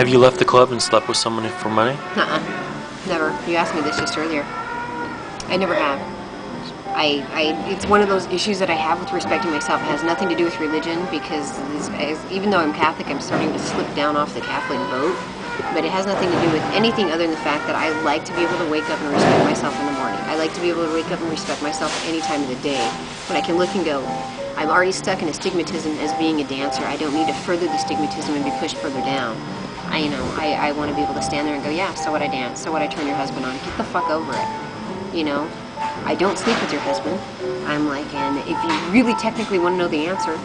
Have you left the club and slept with someone for money? Never. You asked me this just earlier. I never have. It's one of those issues that I have with respecting myself. It has nothing to do with religion because even though I'm Catholic, I'm starting to slip down off the Catholic boat. But it has nothing to do with anything other than the fact that I like to be able to wake up and respect myself in the morning. I like to be able to wake up and respect myself at any time of the day. When I can look and go, I'm already stuck in a stigmatism as being a dancer. I don't need to further the stigmatism and be pushed further down. I want to be able to stand there and go, yeah, so what, I dance, so what, I turn your husband on. Get the fuck over it, you know? I don't sleep with your husband. I'm like, and if you really technically want to know the answer,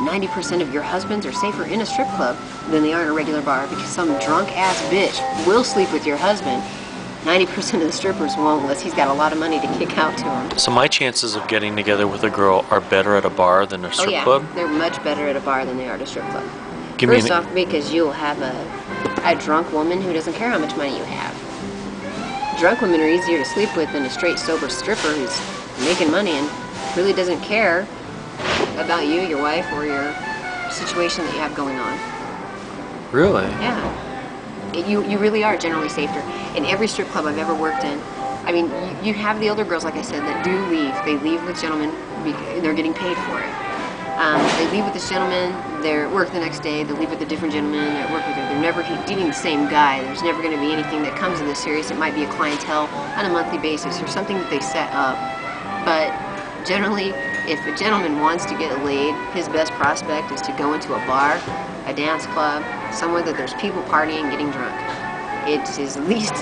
90% of your husbands are safer in a strip club than they are in a regular bar because some drunk-ass bitch will sleep with your husband. 90% of the strippers won't unless he's got a lot of money to kick out to him. So my chances of getting together with a girl are better at a bar than a strip club? They're much better at a bar than they are at a strip club. First off, because you'll have a drunk woman who doesn't care how much money you have. Drunk women are easier to sleep with than a straight, sober stripper who's making money and really doesn't care about you, your wife, or your situation that you have going on. Really? Yeah. You really are generally safer. In every strip club I've ever worked in, I mean, you have the older girls, like I said, that do leave. They leave with gentlemen, they're getting paid for it. They leave with this gentleman, they're at work the next day, they leave with a different gentleman, they're at work with they're never dating the same guy. There's never going to be anything that comes of this serious. It might be a clientele on a monthly basis or something that they set up. But generally, if a gentleman wants to get laid, his best prospect is to go into a bar, a dance club, somewhere that there's people partying, getting drunk. It's his least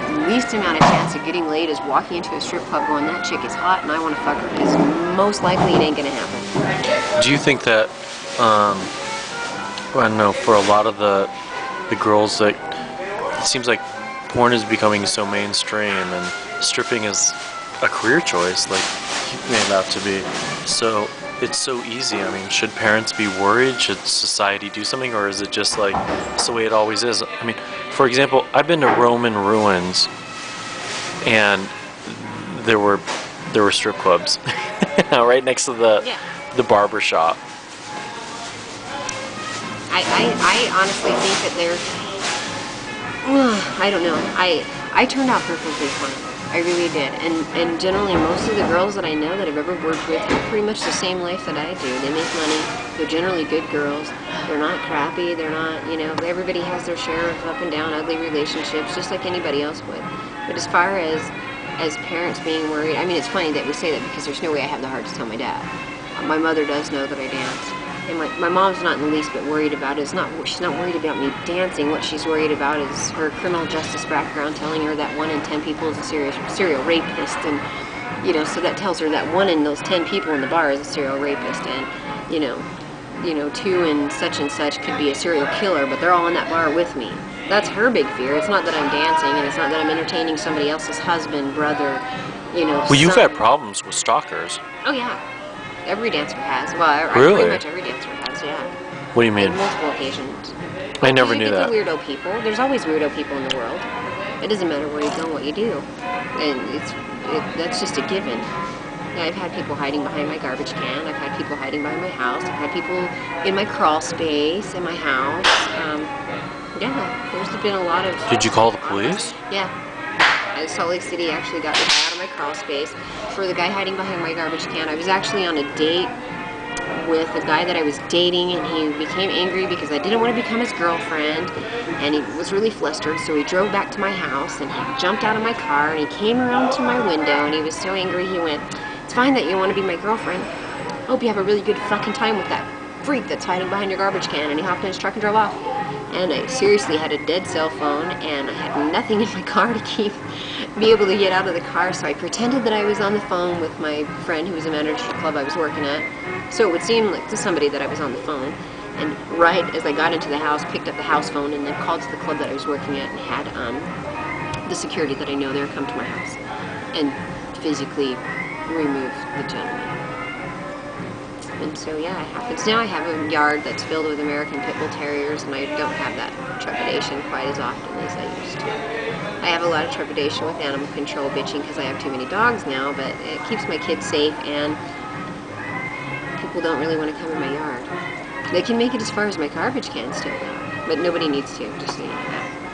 amount of chance of getting laid is walking into a strip club going, that chick is hot and I want to fuck her, because most likely it ain't going to happen. Do you think that, I don't know, for a lot of the girls, that it seems like porn is becoming so mainstream and stripping is a career choice, like you made it out to be. So it's so easy. I mean, should parents be worried? Should society do something? Or is it just like, it's the way it always is? I mean, for example, I've been to Roman ruins and there were strip clubs right next to the barber shop. I honestly think that I don't know. I turned out perfectly fine. I really did. And generally most of the girls that I know that I've ever worked with have pretty much the same life that I do. They make money. They're generally good girls. They're not crappy. They're not, you know, everybody has their share of up and down ugly relationships just like anybody else would. But as far as parents being worried, I mean, it's funny that we say that because there's no way I have the heart to tell my dad. My mother does know that I dance. And my mom's not in the least bit worried about it. She's not worried about me dancing. What she's worried about is her criminal justice background telling her that 1 in 10 people is a serial rapist. And, you know, so that tells her that 1 in those 10 people in the bar is a serial rapist. And, you know, 2 in such and such could be a serial killer, but they're all in that bar with me. That's her big fear. It's not that I'm dancing, and it's not that I'm entertaining somebody else's husband, brother, you know, Well, you've had problems with stalkers. Oh, yeah. Every dancer has. Well, really? Pretty much every dancer has, yeah. What do you mean? On multiple occasions. I never knew that. You get the weirdo people. There's always weirdo people in the world. It doesn't matter where you go, what you do. And that's just a given. Yeah, I've had people hiding behind my garbage can. I've had people hiding behind my house. I've had people in my crawl space in my house. Yeah, there's been a lot of... Did you call the police? Yeah. Salt Lake City actually got the guy out of my crawl space for the guy hiding behind my garbage can. I was actually on a date with a guy that I was dating, and he became angry because I didn't want to become his girlfriend, and he was really flustered, so he drove back to my house, and he jumped out of my car, and he came around to my window, and he was so angry, he went, "It's fine that you want to be my girlfriend. Hope you have a really good fucking time with that freak that's hiding behind your garbage can," and he hopped in his truck and drove off. And I seriously had a dead cell phone, and I had nothing in my car to be able to get out of the car, so I pretended that I was on the phone with my friend who was a manager at the club I was working at, so it would seem like to somebody that I was on the phone. And right as I got into the house, picked up the house phone, and then called to the club that I was working at, and had the security that I know there come to my house and physically remove the gentleman. And so, yeah, it happens. Now I have a yard that's filled with American Pit Bull Terriers, and I don't have that trepidation quite as often as I used to. I have a lot of trepidation with animal control bitching because I have too many dogs now, but it keeps my kids safe, and people don't really want to come in my yard. They can make it as far as my garbage can still, though. but nobody needs to, just so you know that.